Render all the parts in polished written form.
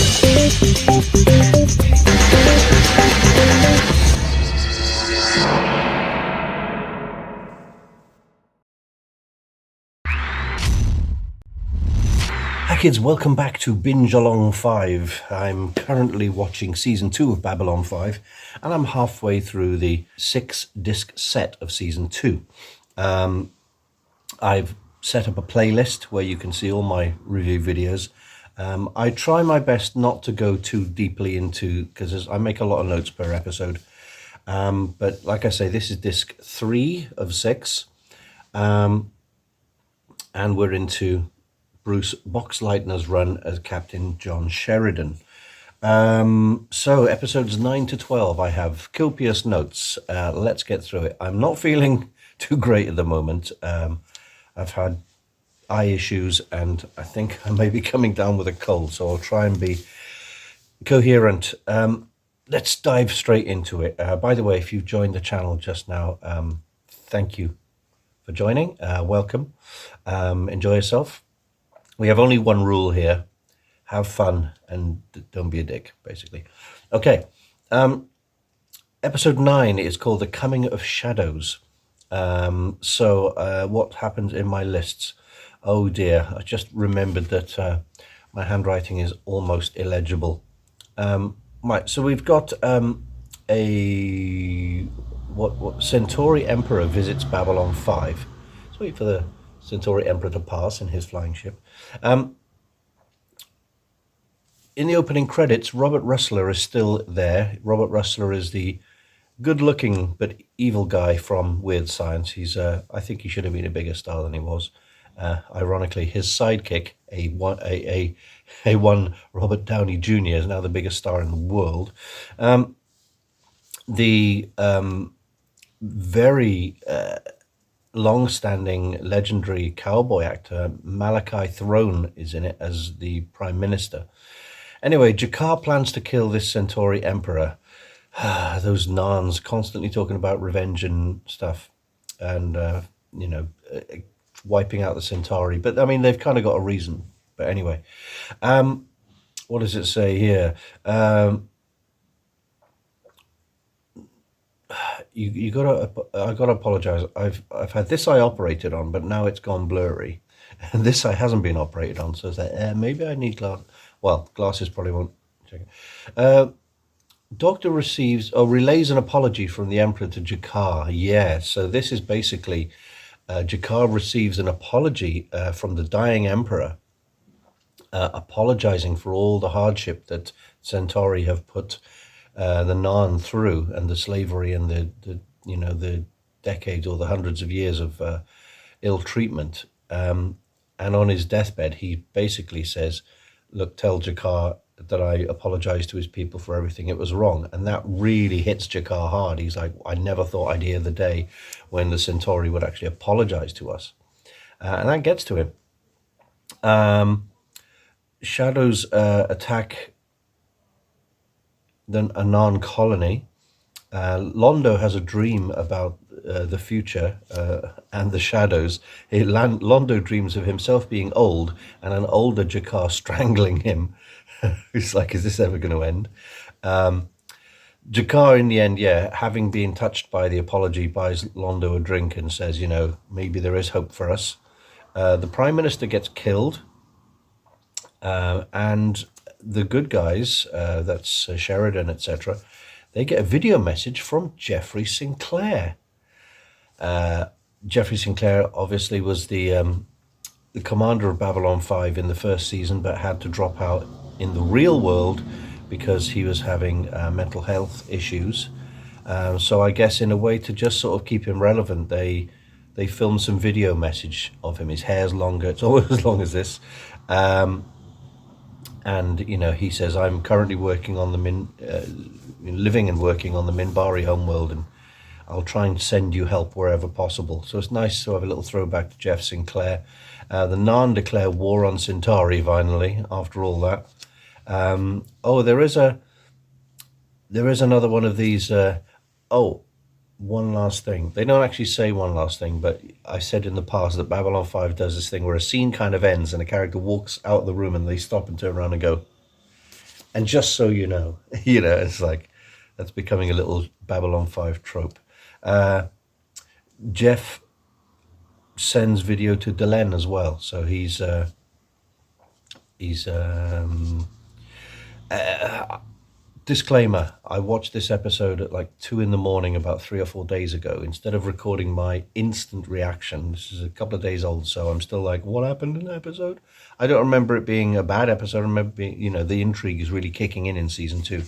Hi kids, welcome back to Binge Along 5. I'm currently watching Season 2 of Babylon 5, and I'm halfway through the 6-disc set of Season 2. I've set up a playlist where you can see all my review videos. I try my best not to go too deeply into, because I make a lot of notes per episode. But like I say, this is disc 3 of 6, and we're into Bruce Boxleitner's run as Captain John Sheridan. So episodes 9 to 12, I have copious notes. Let's get through it. I'm not feeling too great at the moment. I've had eye issues and I think I may be coming down with a cold, so I'll try and be coherent. Let's dive straight into it. By the way, if you've joined the channel just now, thank you for joining. Welcome. Enjoy yourself. We have only one rule here: have fun and don't be a dick, basically. Okay, episode 9 is called The Coming of Shadows. So what happened in my lists? Oh dear, I just remembered that my handwriting is almost illegible. Right, so we've got what Centauri Emperor visits Babylon 5. Let's wait for the Centauri Emperor to pass in his flying ship. In the opening credits, Robert Russler is still there. Robert Russler is the good-looking but evil guy from Weird Science. He's, I think he should have been a bigger star than he was. Ironically, his sidekick, A1 Robert Downey Jr., is now the biggest star in the world. The very long-standing legendary cowboy actor Malachi Throne is in it as the Prime Minister. Anyway, Jakar plans to kill this Centauri Emperor. Those Narns constantly talking about revenge and stuff, and wiping out the Centauri. But I mean, they've kind of got a reason. But anyway, what does it say here? I gotta apologize. I've had this eye operated on, but now it's gone blurry, and this eye hasn't been operated on. So it's like, maybe I need glasses probably won't check it. Doctor relays an apology from the Emperor to Jakar. Yeah, so this is basically Jakar receives an apology from the dying Emperor, apologizing for all the hardship that Centauri have put the Narn through, and the slavery and the decades or the hundreds of years of ill treatment. And on his deathbed, he basically says, look, tell Jakar that I apologize to his people for everything. It was wrong. And that really hits Jakar hard. He's like, I never thought I'd hear the day when the Centauri would actually apologize to us. And that gets to him. Shadows attack a Narn colony. Londo has a dream about the future and the shadows. Londo dreams of himself being old and an older Jakar strangling him. It's like, is this ever going to end? Jakar, in the end, having been touched by the apology, buys Londo a drink and says, maybe there is hope for us. The Prime Minister gets killed, and the good guys, that's Sheridan, etc., they get a video message from Jeffrey Sinclair. Jeffrey Sinclair obviously was the commander of Babylon 5 in the first season, but had to drop out in the real world because he was having mental health issues. So I guess in a way to just sort of keep him relevant, they filmed some video message of him. His hair's longer, it's almost as long as this. And he says, I'm currently working on living and working on the Minbari homeworld, and I'll try and send you help wherever possible. So it's nice to have a little throwback to Jeff Sinclair. The Narn declare war on Centauri finally, after all that. There is another one of these. One last thing. They don't actually say one last thing, but I said in the past that Babylon 5 does this thing where a scene kind of ends and a character walks out of the room and they stop and turn around and go, And just so you know, you know, it's like that's becoming a little Babylon 5 trope. Jeff sends video to Delenn as well, so he's disclaimer, I watched this episode at like 2 in the morning about 3 or 4 days ago. Instead of recording my instant reaction, this is a couple of days old, so I'm still like, what happened in the episode? I don't remember it being a bad episode. I remember being, you know, the intrigue is really kicking in season 2.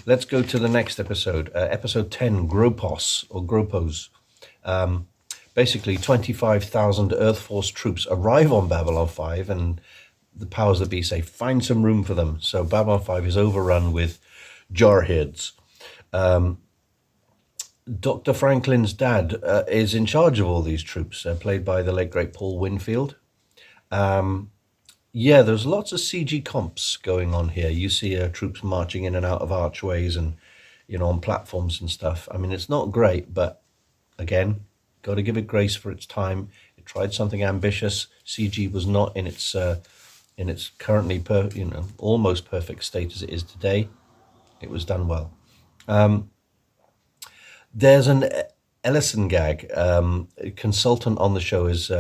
Let's go to the next episode, episode 10, Gropos or Gropos. Basically, 25,000 Earth Force troops arrive on Babylon 5, and the powers that be say, find some room for them. So Babylon 5 is overrun with jarheads. Dr. Franklin's dad is in charge of all these troops, played by the late great Paul Winfield. Yeah, there's lots of CG comps going on here. You see troops marching in and out of archways and, you know, on platforms and stuff. I mean, it's not great, but again, got to give it grace for its time. It tried something ambitious. CG was not in its currently almost perfect state as it is today. It was done well. There's an Ellison gag. A consultant on the show is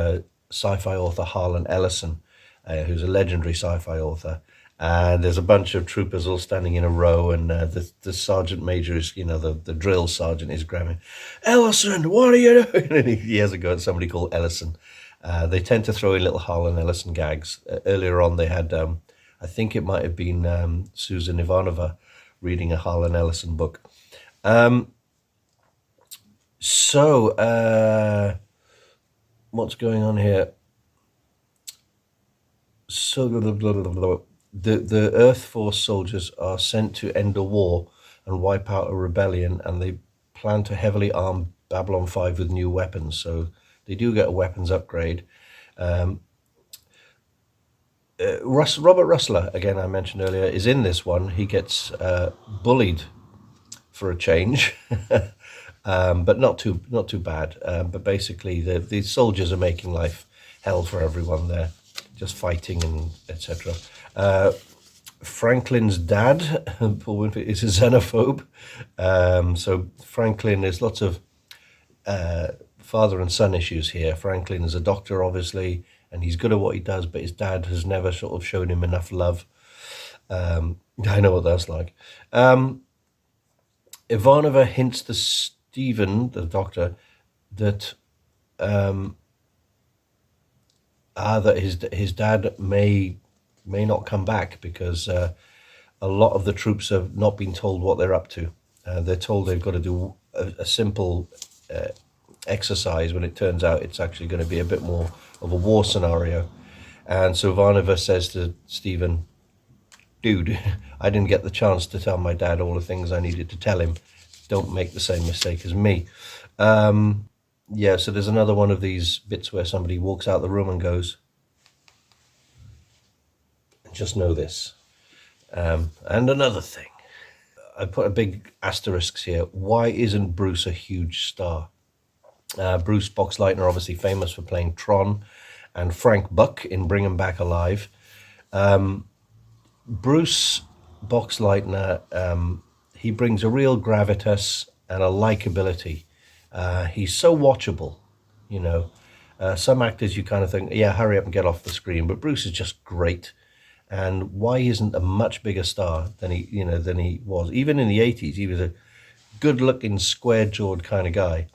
sci-fi author Harlan Ellison, who's a legendary sci-fi author. And there's a bunch of troopers all standing in a row, and the sergeant major is, you know, the drill sergeant is grabbing, Ellison, what are you doing? And he has a go at somebody called Ellison. They tend to throw in little Harlan Ellison gags. Earlier on, they had, I think it might have been Susan Ivanova reading a Harlan Ellison book. What's going on here? So the Earth Force soldiers are sent to end a war and wipe out a rebellion, and they plan to heavily arm Babylon 5 with new weapons. So they do get a weapons upgrade. Robert Russler, again, I mentioned earlier, is in this one. He gets bullied for a change, but not too bad. But basically, the soldiers are making life hell for everyone there, just fighting and etc. Franklin's dad, Paul Winfield, is a xenophobe. So Franklin, there's lots of father and son issues here. Franklin is a doctor, obviously, and he's good at what he does, but his dad has never sort of shown him enough love. I know what that's like. Ivanova hints to Stephen, the doctor, that that his dad may not come back because a lot of the troops have not been told what they're up to. They're told they've got to do a simple exercise, when it turns out it's actually going to be a bit more of a war scenario. And so Ivanova says to Stephen, dude, I didn't get the chance to tell my dad all the things I needed to tell him. Don't make the same mistake as me. Yeah, so there's another one of these bits where somebody walks out the room and goes, just know this. And another thing, I put a big asterisk here. Why isn't Bruce a huge star? Bruce Boxleitner, obviously famous for playing Tron, and Frank Buck in Bring 'Em Back Alive. Bruce Boxleitner, he brings a real gravitas and a likability. He's so watchable, you know. Some actors you kind of think, yeah, hurry up and get off the screen, but Bruce is just great. And why isn't a much bigger star than he was? Even in the 80s, he was a good-looking, square-jawed kind of guy.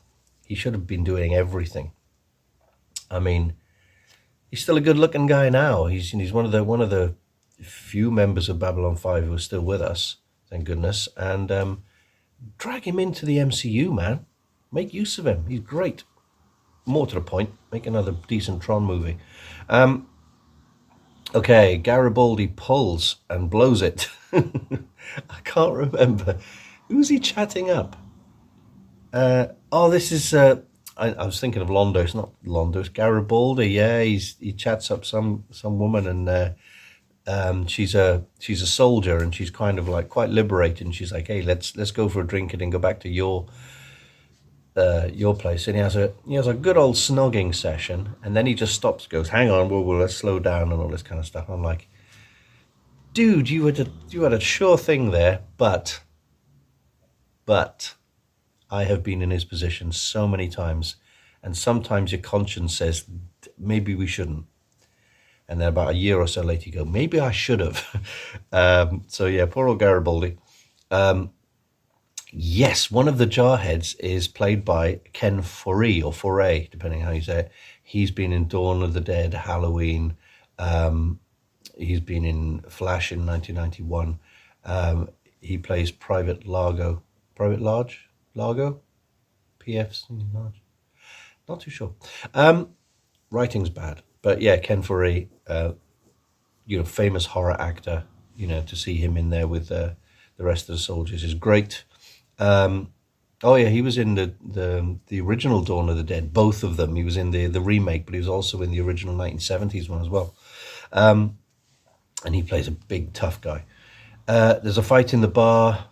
He should have been doing everything. I mean, he's still a good-looking guy now. He's one of the few members of Babylon 5 who are still with us, thank goodness. And drag him into the MCU, man. Make use of him. He's great. More to the point, make another decent Tron movie. Okay, Garibaldi pulls and blows it. I can't remember. Who's he chatting up? This is... I was thinking of Londo. It's not Londo, it's Garibaldi. Yeah, he chats up some woman, and she's a soldier, and she's kind of like quite liberated. And she's like, hey, let's go for a drink and then go back to your place. And he has a good old snogging session, and then he just stops, goes, hang on, let's slow down and all this kind of stuff. I'm like, dude, you had a sure thing there, but I have been in his position so many times, and sometimes your conscience says maybe we shouldn't, and then about a year or so later you go, maybe I should have. So yeah, poor old Garibaldi. Yes, one of the jarheads is played by Ken Foree, or Foray, depending how you say it. He's been in Dawn of the Dead, Halloween. He's been in Flash in 1991. He plays Private Largo. Private Largo? PF's Large? Not too sure. Writing's bad. But yeah, Ken Foree, famous horror actor, to see him in there with the rest of the soldiers is great. Oh yeah, he was in the original Dawn of the Dead, both of them. He was in the remake, but he was also in the original 1970s one as well. And he plays a big tough guy. There's a fight in the bar.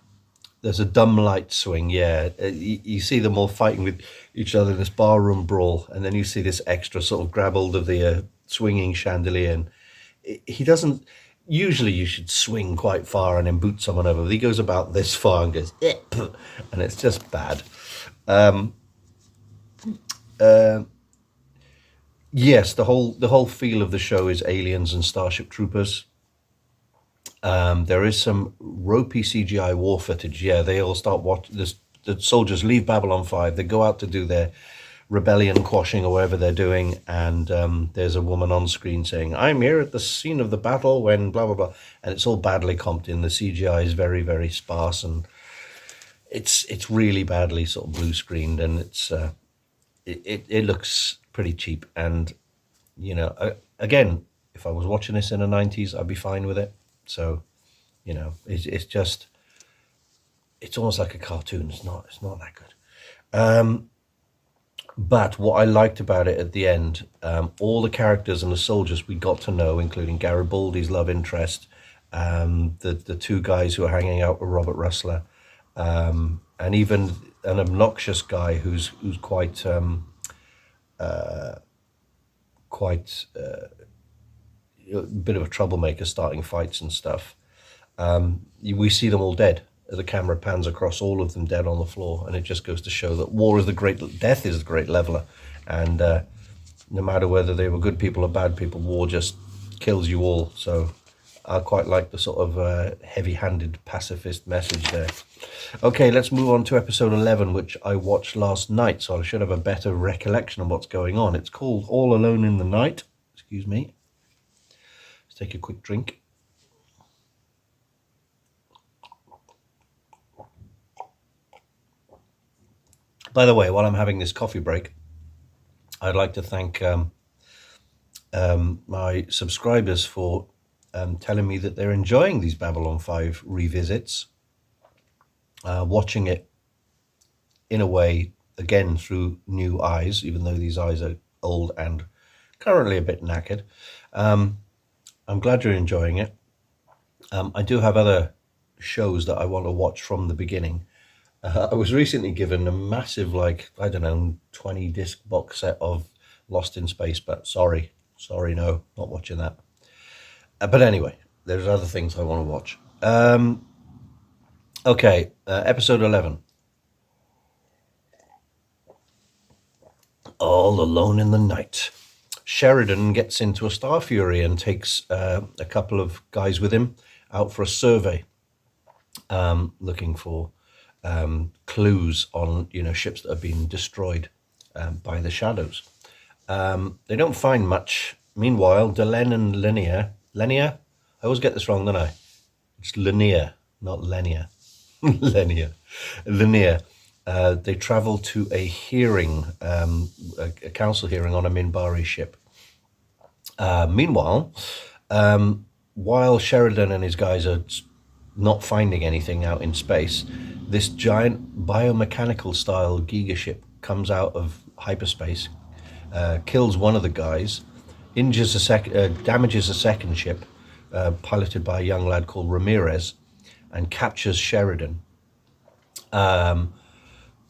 There's a dumb light swing. Yeah, you see them all fighting with each other in this barroom brawl, and then you see this extra sort of grab hold of the swinging chandelier. And he doesn't. Usually you should swing quite far and then boot someone over. But he goes about this far and goes, and it's just bad. Yes, the whole feel of the show is aliens and Starship Troopers. There is some ropey CGI war footage. Yeah, they all start watching this. The soldiers leave Babylon 5. They go out to do their rebellion quashing or whatever they're doing, and there's a woman on screen saying, "I'm here at the scene of the battle when blah blah blah," and it's all badly comped in. The CGI is very, very sparse, and it's really badly sort of blue screened, and it looks pretty cheap. And again, if I was watching this in the 90s, I'd be fine with it. So it's just, it's almost like a cartoon. It's not that good. But what I liked about it at the end, all the characters and the soldiers we got to know, including Garibaldi's love interest, the two guys who are hanging out with Robert Russler, and even an obnoxious guy who's quite a bit of a troublemaker, starting fights and stuff. We see them all dead. The camera pans across all of them dead on the floor, and it just goes to show that death is the great leveler, and no matter whether they were good people or bad people, war just kills you all. So I quite like the sort of heavy-handed pacifist message there. Okay, let's move on to episode 11, which I watched last night, so I should have a better recollection of what's going on. It's called All Alone in the Night. Excuse me. Let's take a quick drink. By the way, while I'm having this coffee break, I'd like to thank my subscribers for telling me that they're enjoying these Babylon 5 revisits, watching it in a way, again, through new eyes, even though these eyes are old and currently a bit knackered. I'm glad you're enjoying it. I do have other shows that I want to watch from the beginning. I was recently given a massive, 20 disc box set of Lost in Space, but sorry, no, not watching that. But anyway, there's other things I want to watch. Okay, episode 11. All Alone in the Night. Sheridan gets into a Star Fury and takes a couple of guys with him out for a survey, looking for clues on ships that have been destroyed by the shadows. They don't find much. Meanwhile, Delenn and Lenia, I always get this wrong, don't I? It's Lenia, not Lenia. Lenia. They travel to a hearing, a council hearing on a Minbari ship. Meanwhile, while Sheridan and his guys are not finding anything out in space, this giant biomechanical style Giga ship comes out of hyperspace, kills one of the guys, damages a second ship, piloted by a young lad called Ramirez, and captures Sheridan.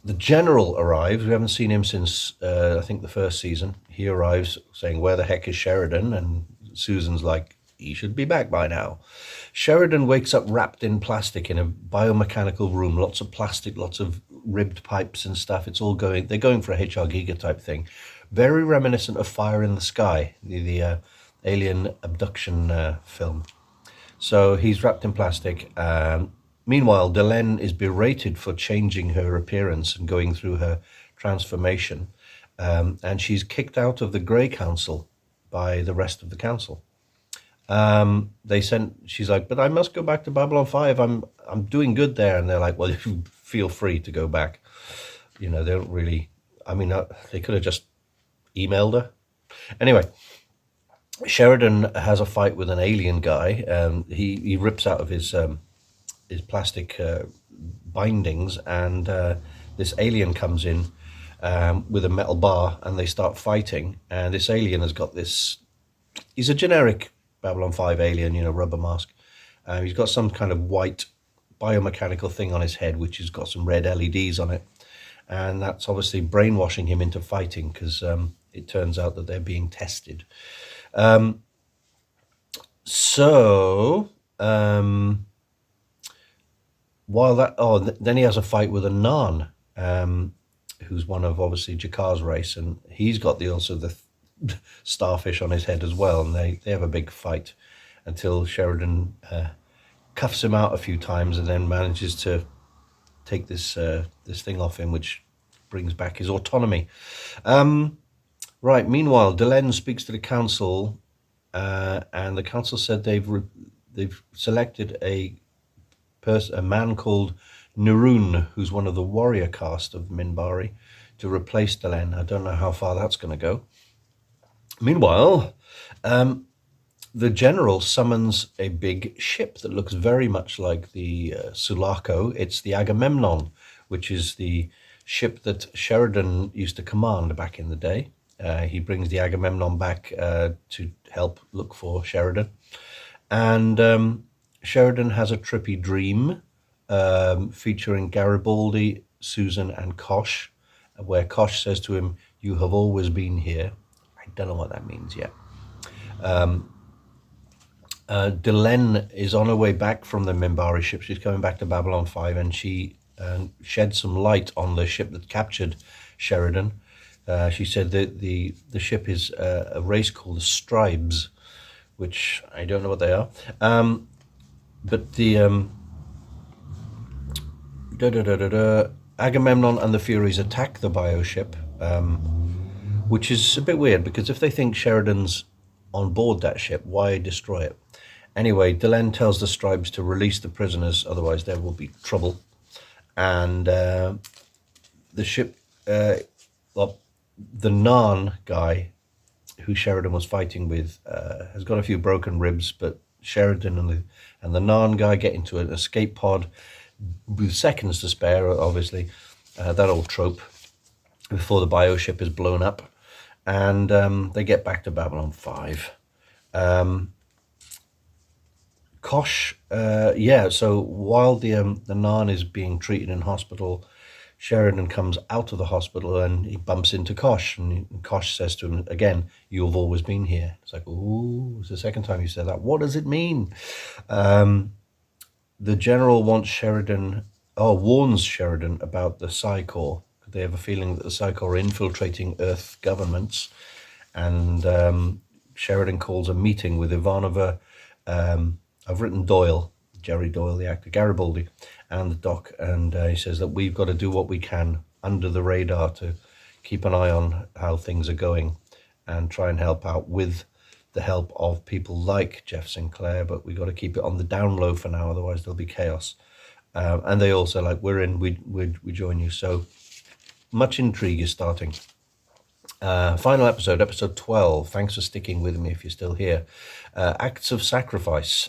The general arrives. We haven't seen him since, I think, the first season. He arrives saying, "Where the heck is Sheridan?" And Susan's like, he should be back by now. Sheridan wakes up wrapped in plastic in a biomechanical room, lots of plastic, lots of ribbed pipes and stuff. It's all going, they're going for a HR Giga type thing. Very reminiscent of Fire in the Sky, the alien abduction film. So he's wrapped in plastic. Meanwhile, Delenn is berated for changing her appearance and going through her transformation. And she's kicked out of the Grey Council by the rest of the council. She's like, but I must go back to Babylon 5. I'm doing good there. And they're like, well, you feel free to go back. You know, they don't really, they could have just emailed her. Anyway, Sheridan has a fight with an alien guy. He rips out of his plastic bindings, and this alien comes in with a metal bar, and they start fighting. And this alien has got this, he's a generic Babylon 5 alien, you know, rubber mask. He's got some kind of white biomechanical thing on his head, which has got some red LEDs on it. And that's obviously brainwashing him into fighting, because it turns out that they're being tested. Then he has a fight with a Narn, who's one of obviously Jakar's race, and he's got the starfish on his head as well, and they have a big fight until Sheridan cuffs him out a few times and then manages to take this thing off him, which brings back his autonomy. Right, meanwhile, Delenn speaks to the council, and the council said they've selected a man called Neroon, who's one of the warrior caste of Minbari, to replace Delenn. I don't know how far that's going to go. Meanwhile, the general summons a big ship that looks very much like the Sulaco. It's the Agamemnon, which is the ship that Sheridan used to command back in the day. He brings the Agamemnon back to help look for Sheridan. And Sheridan has a trippy dream featuring Garibaldi, Susan, and Kosh, where Kosh says to him, "You have always been here." I don't know what that means yet. Delenn is on her way back from the Minbari ship. She's coming back to Babylon 5, and she shed some light on the ship that captured Sheridan. She said that the ship is a race called the Stribes, which I don't know what they are. But the Agamemnon and the Furies attack the bioship, which is a bit weird, because if they think Sheridan's on board that ship, why destroy it? Anyway, Delenn tells the Stribes to release the prisoners, otherwise there will be trouble. And the ship, the Narn guy who Sheridan was fighting with has got a few broken ribs, but Sheridan and the Narn guy get into an escape pod with seconds to spare, obviously, that old trope, before the bioship is blown up. And they get back to Babylon 5. Kosh, so while the Narn is being treated in hospital, Sheridan comes out of the hospital and he bumps into Kosh, and Kosh says to him again, "You've always been here." It's like, ooh, it's the second time you said that. What does it mean? The general warns Sheridan about the Psi Corps. They have a feeling that the Psi Corps are infiltrating Earth governments, and Sheridan calls a meeting with Ivanova. I've written Doyle, Jerry Doyle, the actor, Garibaldi, and the doc, and he says that we've got to do what we can under the radar to keep an eye on how things are going and try and help out with the help of people like Jeff Sinclair, but we got to keep it on the down low for now, otherwise there'll be chaos. And they also like, we join you. So much intrigue is starting. Final episode 12. Thanks for sticking with me if you're still here. Acts of Sacrifice,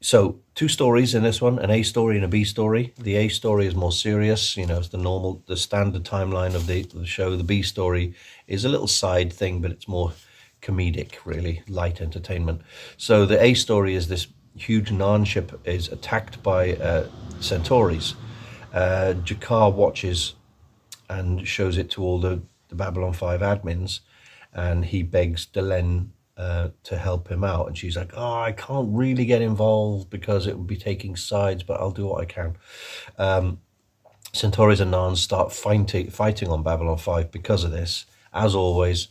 so two stories in this one, an A story and a B story. The A story is more serious, it's the standard timeline of the show. The B story is a little side thing, but it's more comedic, really, light entertainment. So the A story is this huge Narn ship is attacked by Centauris. Jakar watches and shows it to all the Babylon 5 admins, and he begs Delenn to help him out, and she's like, oh, I can't really get involved because it would be taking sides, but I'll do what I can. Centauri's and Narns start fighting on Babylon 5 because of this. As always,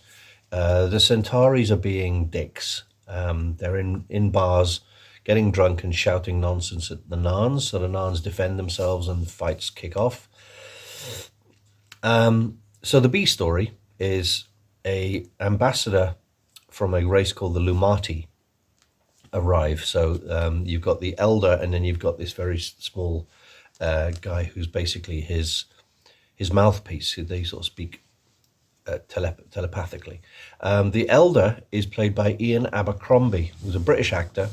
the Centauris are being dicks. They're in bars, getting drunk and shouting nonsense at the Narns, so the Narns defend themselves and the fights kick off. So the B story is a ambassador from a race called the Lumati arrive. So you've got the elder, and then you've got this very small guy who's basically his mouthpiece, who they sort of speak telepathically. The elder is played by Ian Abercrombie, who's a British actor,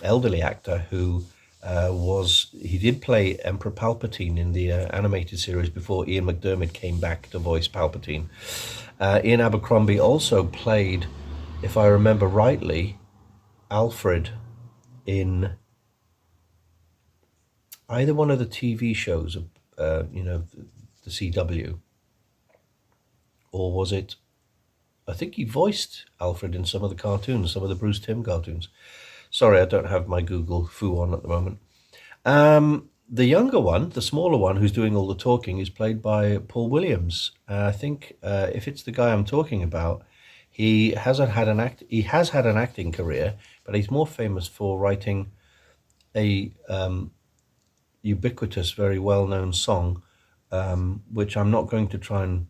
elderly actor, who he did play Emperor Palpatine in the animated series before Ian McDiarmid came back to voice Palpatine. Ian Abercrombie also played, if I remember rightly, Alfred in either one of the TV shows of, the CW, or was it, I think he voiced Alfred in some of the cartoons, some of the Bruce Timm cartoons. Sorry, I don't have my Google foo on at the moment. The younger one, the smaller one, who's doing all the talking, is played by Paul Williams. I think if it's the guy I'm talking about, he has had an acting career, but he's more famous for writing a ubiquitous, very well-known song, which I'm not going to try and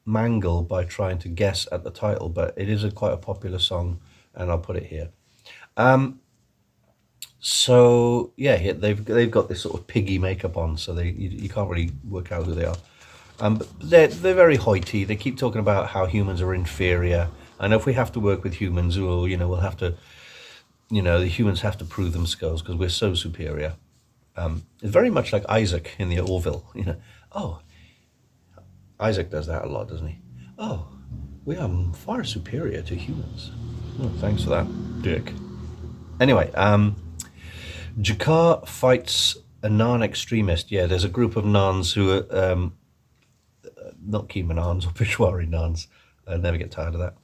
mangle by trying to guess at the title, but it is quite a popular song, and I'll put it here. So yeah, they've got this sort of piggy makeup on, so you can't really work out who they are. But they're very hoity. They keep talking about how humans are inferior, and if we have to work with humans, we'll have to, the humans have to prove themselves because we're so superior. It's very much like Isaac in the Orville. Oh, Isaac does that a lot, doesn't he? Oh, we are far superior to humans. Oh, thanks for that, dick. Anyway, Jakar fights a Narn extremist. Yeah, there's a group of Narns who are not Kima Narns or Peshwari Narns. I never get tired of that.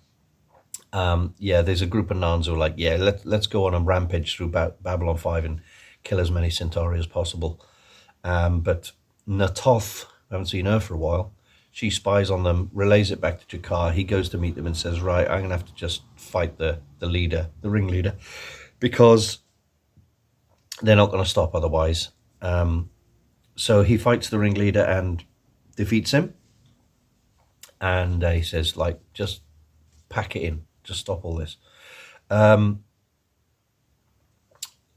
Yeah, there's a group of Narns who are like, yeah, let's go on a rampage through Babylon 5 and kill as many Centauri as possible. But Natoth, I haven't seen her for a while. She spies on them, relays it back to Jakar. He goes to meet them and says, right, I'm going to have to just fight the leader, the ringleader, because they're not going to stop otherwise. So he fights the ringleader and defeats him. And he says, like, just pack it in. Just stop all this.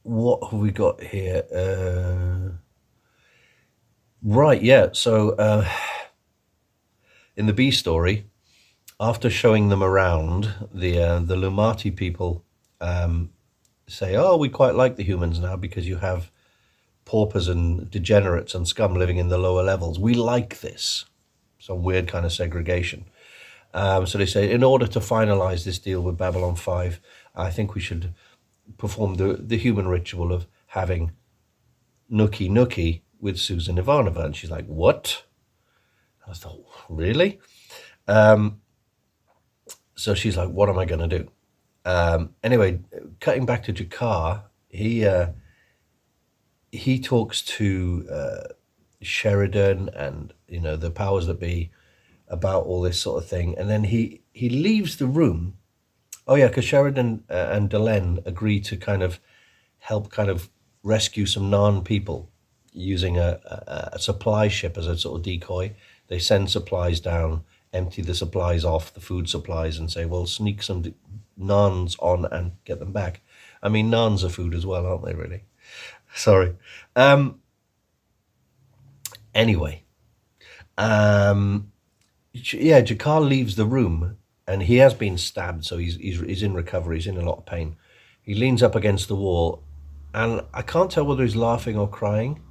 What have we got here? Right, yeah. So in the B story, after showing them around, the Lumati people say, oh, we quite like the humans now because you have paupers and degenerates and scum living in the lower levels. We like this. Some weird kind of segregation. So they say, in order to finalize this deal with Babylon 5, I think we should perform the human ritual of having nookie nookie with Susan Ivanova. And she's like, what? I thought, really? So she's like, what am I going to do? Anyway, cutting back to Jakar, he talks to Sheridan and the powers that be about all this sort of thing, and then he leaves the room. Oh yeah, because Sheridan and Delenn agree to kind of help rescue some Narn people using a supply ship as a sort of decoy. They send supplies down, empty the supplies off, the food supplies, and say, well, sneak some Narns on and get them back. I mean, Narns are food as well, aren't they, really? Sorry. Anyway, yeah, Jakar leaves the room, and he has been stabbed, so he's in recovery. He's in a lot of pain. He leans up against the wall, and I can't tell whether he's laughing or crying.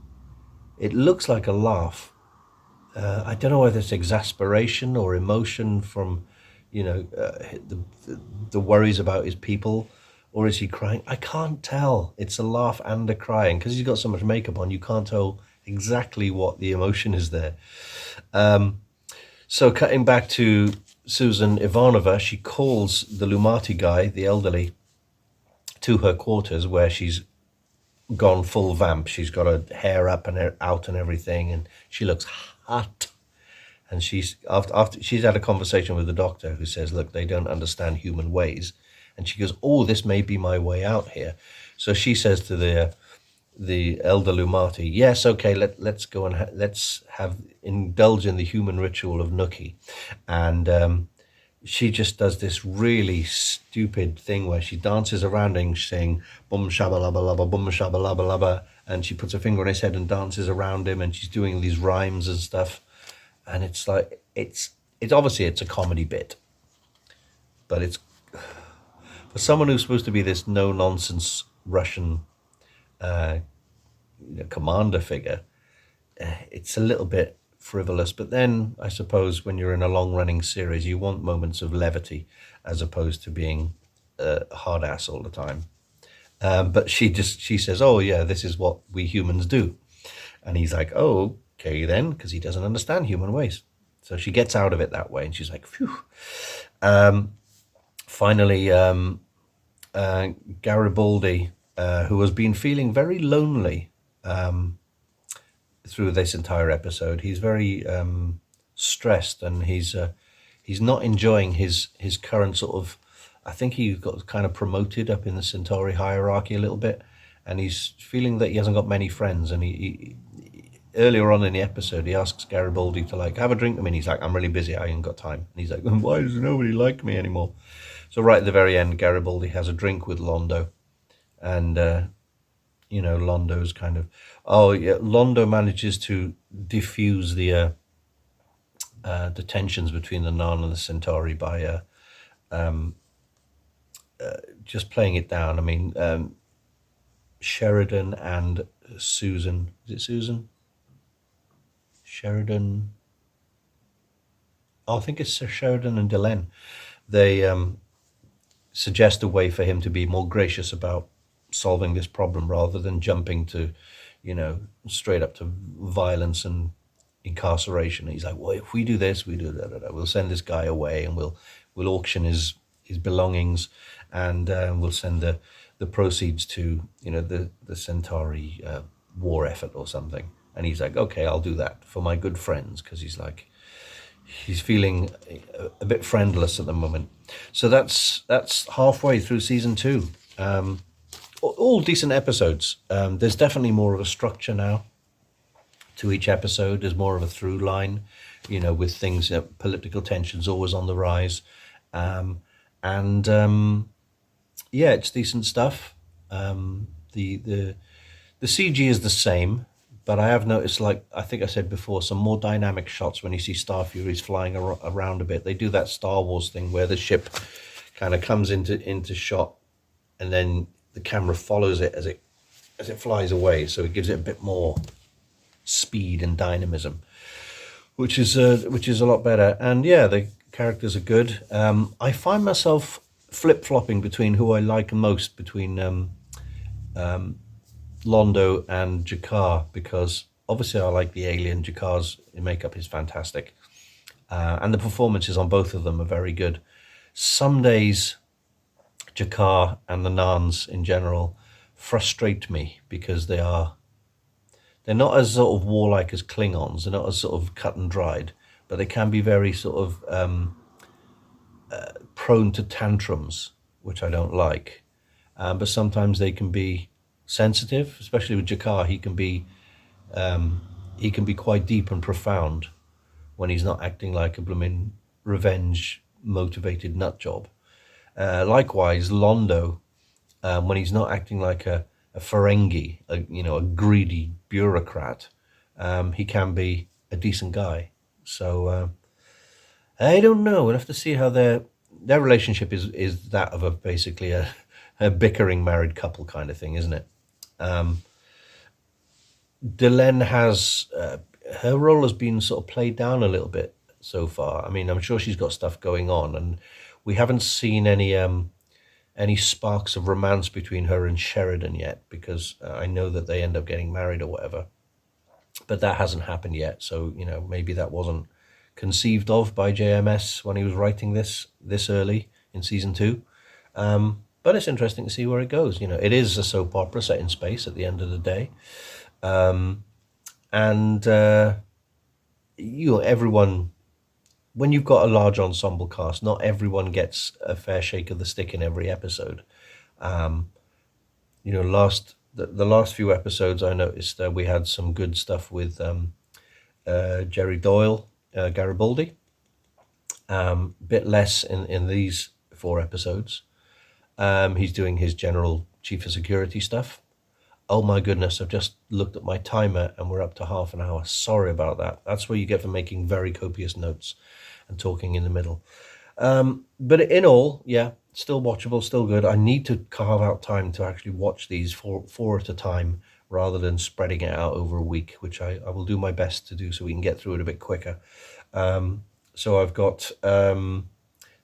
It looks like a laugh. I don't know whether it's exasperation or emotion from, the worries about his people, or is he crying? I can't tell. It's a laugh and a crying because he's got so much makeup on. You can't tell exactly what the emotion is there. So cutting back to Susan Ivanova, she calls the Lumati guy, the elderly, to her quarters where she's gone full vamp. She's got her hair up and out and everything, and she looks hot. And she's after she's had a conversation with the doctor, who says, "Look, they don't understand human ways." And she goes, "Oh, this may be my way out here." So she says to the elder Lumati, "Yes, okay, let's go and let's have indulge in the human ritual of Nookie." And she just does this really stupid thing where she dances around and saying bum shabba labba labba, bum shabba labba labba, and she puts her finger on his head and dances around him, and she's doing these rhymes and stuff. And it's like, it's obviously it's a comedy bit, but it's for someone who's supposed to be this no nonsense Russian commander figure, it's a little bit frivolous. But then I suppose when you're in a long running series, you want moments of levity as opposed to being a hard ass all the time. But she says, "Oh yeah, this is what we humans do," and he's like, "Oh, okay then," because he doesn't understand human ways. So she gets out of it that way, and she's like, "Phew." Finally, Garibaldi, who has been feeling very lonely through this entire episode, he's very stressed, and he's not enjoying his current sort of. I think he got kind of promoted up in the Centauri hierarchy a little bit, and he's feeling that he hasn't got many friends. And he earlier on in the episode, he asks Garibaldi to like have a drink with me, and he's like, "I'm really busy, I ain't got time." And he's like, "Why does nobody like me anymore?" So right at the very end, Garibaldi has a drink with Londo, and Londo's kind of, Londo manages to diffuse the tensions between the Narn and the Centauri by just playing it down. I mean, Sheridan and Susan, is it Susan? Sheridan, I think it's Sheridan and Delenn. They suggest a way for him to be more gracious about solving this problem rather than jumping to, straight up to violence and incarceration. And he's like, "Well, if we do this, we do that. We'll send this guy away, and we'll auction his belongings, and we'll send the proceeds to the Centauri war effort or something." And he's like, "Okay, I'll do that for my good friends," because he's feeling a bit friendless at the moment. So that's halfway through season 2. All decent episodes. There's definitely more of a structure now to each episode. There's more of a through line, with things, political tensions always on the rise. Yeah, it's decent stuff. The CG is the same, but I have noticed, like I think I said before, some more dynamic shots when you see Star Furies flying around a bit. They do that Star Wars thing where the ship kind of comes into shot, and then the camera follows it as it flies away, so it gives it a bit more speed and dynamism, which is a lot better. And yeah, the characters are good. I find myself flip-flopping between who I like most between Londo and Jakar, because obviously I like the alien. Jakar's makeup is fantastic, and the performances on both of them are very good. Some days Jakar and the Narns in general frustrate me because they're not as sort of warlike as Klingons. They're not as sort of cut and dried, but they can be very sort of prone to tantrums, which I don't like. But sometimes they can be sensitive, especially with Jakar. He can be quite deep and profound when he's not acting like a blooming revenge motivated nut job. Likewise, Londo, when he's not acting like a Ferengi, a greedy bureaucrat, he can be a decent guy. So I don't know. We'll have to see how their relationship is that of basically a bickering married couple kind of thing, isn't it? Delenn has her role has been sort of played down a little bit so far. I mean, I'm sure she's got stuff going on, and we haven't seen any sparks of romance between her and Sheridan yet, because I know that they end up getting married or whatever, but that hasn't happened yet. So maybe that wasn't conceived of by JMS when he was writing this early in season 2. But it's interesting to see where it goes. You know, it is a soap opera set in space at the end of the day. Everyone, when you've got a large ensemble cast, not everyone gets a fair shake of the stick in every episode. The last few episodes, I noticed we had some good stuff with Jerry Doyle, Garibaldi. Bit less in these 4 episodes. He's doing his general chief of security stuff. Oh my goodness, I've just looked at my timer and we're up to half an hour. Sorry about that. That's what you get for making very copious notes and talking in the middle. But in all, yeah, still watchable, still good. I need to carve out time to actually watch these four at a time rather than spreading it out over a week, which I will do my best to do so we can get through it a bit quicker. So I've got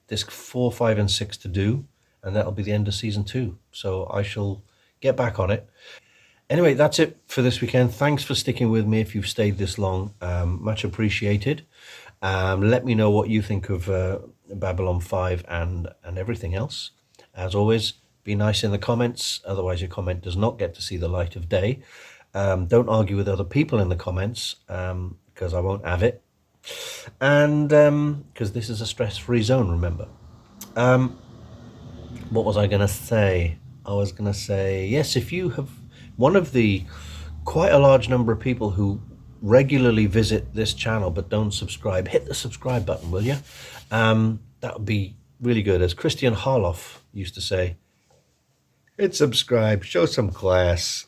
disc 4, 5, and 6 to do, and that'll be the end of season 2. So I shall get back on it. Anyway, that's it for this weekend. Thanks for sticking with me if you've stayed this long. Much appreciated. Let me know what you think of Babylon 5 and everything else. As always, be nice in the comments, otherwise your comment does not get to see the light of day. Don't argue with other people in the comments, because I won't have it. And because this is a stress-free zone, remember. What was I going to say? I was going to say, yes, if you have one of the quite a large number of people who regularly visit this channel but don't subscribe, hit the subscribe button, will you? That would be really good. As Christian Harloff used to say, hit subscribe, show some class.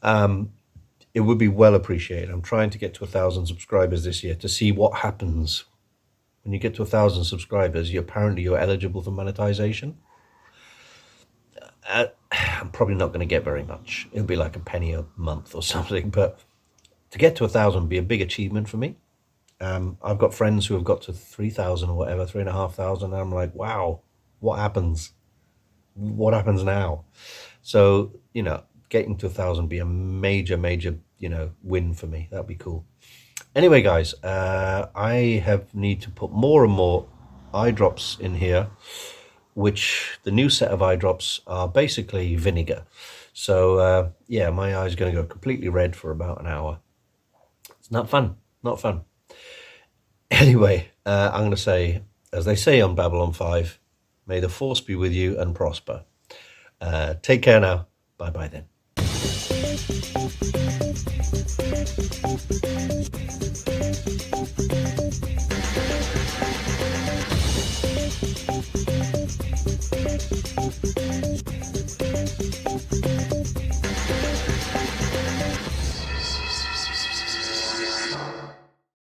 It would be well appreciated. I'm trying to get to 1,000 subscribers this year to see what happens. When you get to 1,000 subscribers, apparently you're eligible for monetization. I'm probably not going to get very much. It'll be like a penny a month or something, but to get to 1,000 would be a big achievement for me. I've got friends who have got to 3,000 or whatever, 3,500, and I'm like, wow, what happens? What happens now? So, getting to 1,000 would be a major, win for me. That'd be cool. Anyway, guys, I need to put more and more eye drops in here, which the new set of eye drops are basically vinegar. So, yeah, my eye's going to go completely red for about an hour. It's not fun, not fun. Anyway, I'm going to say, as they say on Babylon 5, may the force be with you and prosper. Take care now. Bye-bye then.